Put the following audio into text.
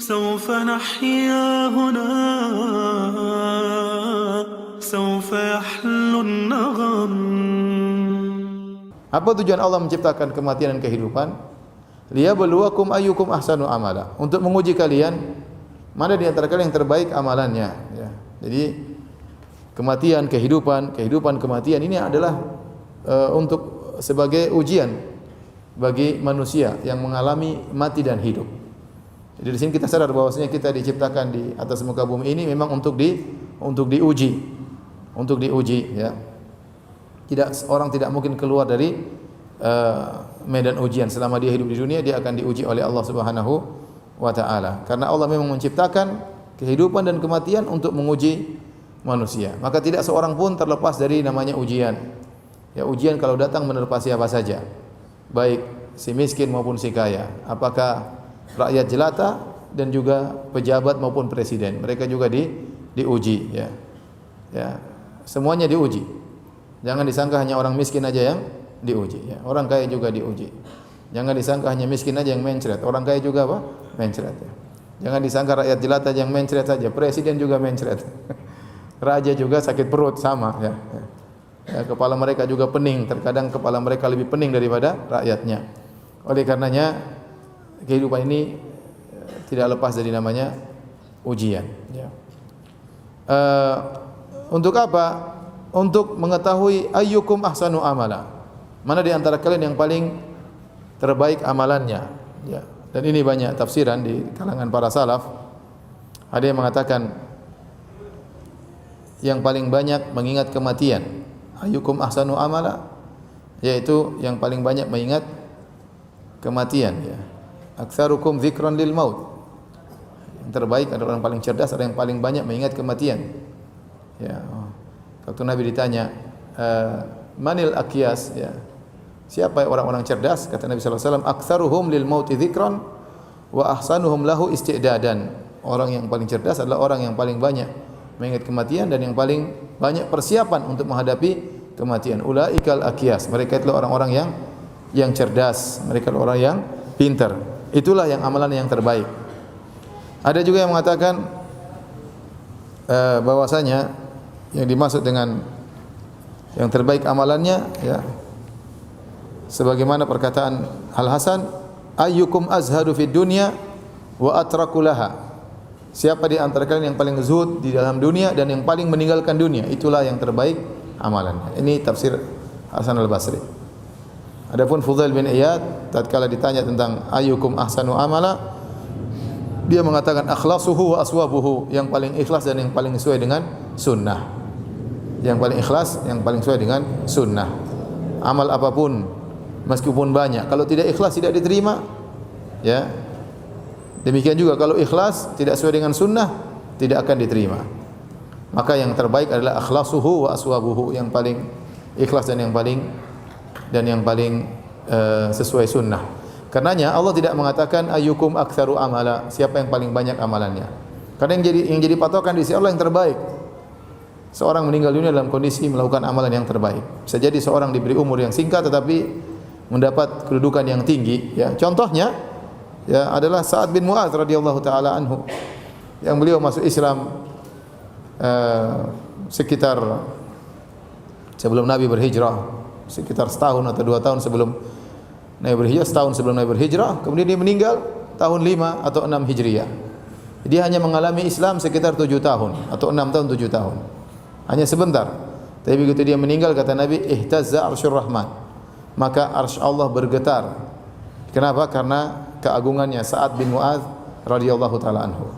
سوف نحيا هنا سوف يحلو النغم. Apa tujuan Allah menciptakan kematian dan kehidupan? Liyabluwakum ayyukum ahsanu amala. Untuk menguji kalian mana di antara kalian yang terbaik amalannya, ya. Jadi kematian, kehidupan, kematian ini adalah untuk sebagai ujian bagi manusia yang mengalami mati dan hidup. Jadi di sini kita sadar bahwasanya kita diciptakan di atas muka bumi ini memang untuk diuji, ya. Orang tidak mungkin keluar dari medan ujian selama dia hidup di dunia, dia akan diuji oleh Allah Subhanahu wa taala. Karena Allah memang menciptakan kehidupan dan kematian untuk menguji manusia. Maka tidak seorang pun terlepas dari namanya ujian. Ya, ujian kalau datang menerpa siapa saja, baik si miskin maupun si kaya, apakah rakyat jelata dan juga pejabat maupun presiden, mereka juga diuji, ya. Ya, semuanya diuji. Jangan disangka hanya orang miskin aja yang diuji, ya. Orang kaya juga diuji. Jangan disangka hanya miskin aja yang mencret, orang kaya juga apa? Mencret, ya. Jangan disangka rakyat jelata aja yang mencret saja, presiden juga mencret. Raja juga sakit perut sama, ya. Ya, kepala mereka juga pening, terkadang kepala mereka lebih pening daripada rakyatnya. Oleh karenanya kehidupan ini tidak lepas dari namanya ujian, ya. Untuk apa? Untuk mengetahui ayyukum ahsanu amala. Mana di antara kalian yang paling terbaik amalannya, ya. Dan ini banyak tafsiran di kalangan para salaf. Ada yang mengatakan yang paling banyak mengingat kematian, ayyukum ahsanu amala, yaitu yang paling banyak mengingat kematian, ya. Aktsarukum dzikran lil maut. Yang terbaik adalah orang paling cerdas, ada yang paling banyak mengingat kematian. Ya. Waktu Nabi ditanya, manil aqyas, ya. Siapa orang-orang cerdas? Kata Nabi sallallahu alaihi wasallam, aktsaruhum lil mauti dzikran wa ahsanuhum lahu isti'dadan. Orang yang paling cerdas adalah orang yang paling banyak mengingat kematian dan yang paling banyak persiapan untuk menghadapi kematian. Ulaikal aqyas. Mereka itulah orang-orang yang cerdas, mereka adalah orang yang pintar. Itulah yang amalan yang terbaik. Ada juga yang mengatakan bahwasanya yang dimaksud dengan yang terbaik amalannya, ya, sebagaimana perkataan Al Hasan, ayyukum azhadu fid dunya wa atraku laha. Siapa di antara kalian yang paling zuhud di dalam dunia dan yang paling meninggalkan dunia, itulah yang terbaik amalannya. Ini tafsir Hasan Al Basri. Adapun Fudail bin Iyad tatkala ditanya tentang ayyukum ahsanu amala, dia mengatakan akhlasuhu wa aswabuhu, yang paling ikhlas dan yang paling sesuai dengan sunnah. Yang paling ikhlas, yang paling sesuai dengan sunnah. Amal apapun meskipun banyak, kalau tidak ikhlas tidak diterima, ya. Demikian juga kalau ikhlas tidak sesuai dengan sunnah tidak akan diterima. Maka yang terbaik adalah akhlasuhu wa aswabuhu, yang paling ikhlas dan yang paling sesuai sunnah. Karenanya Allah tidak mengatakan ayyukum aktsaru amala, siapa yang paling banyak amalannya. Karena yang jadi patokan di sisi Allah yang terbaik. Seorang meninggal dunia dalam kondisi melakukan amalan yang terbaik. Bisa jadi seorang diberi umur yang singkat tetapi mendapat kedudukan yang tinggi, ya. Contohnya, ya, adalah Sa'ad bin Mu'adz radhiyallahu taala anhu, yang beliau masuk Islam sekitar sebelum Nabi berhijrah, sekitar setahun atau 2 tahun sebelum Nabi berhijrah, setahun sebelum Nabi berhijrah, kemudian dia meninggal tahun 5 atau 6 Hijriah. Dia hanya mengalami Islam sekitar 7 tahun atau 6 tahun 7 tahun. Hanya sebentar. Tapi begitu dia meninggal, kata Nabi, ihtazza arsyur rahman, maka arsy Allah bergetar. Kenapa? Karena keagungannya Sa'ad bin Mu'adz radhiyallahu taala anhu.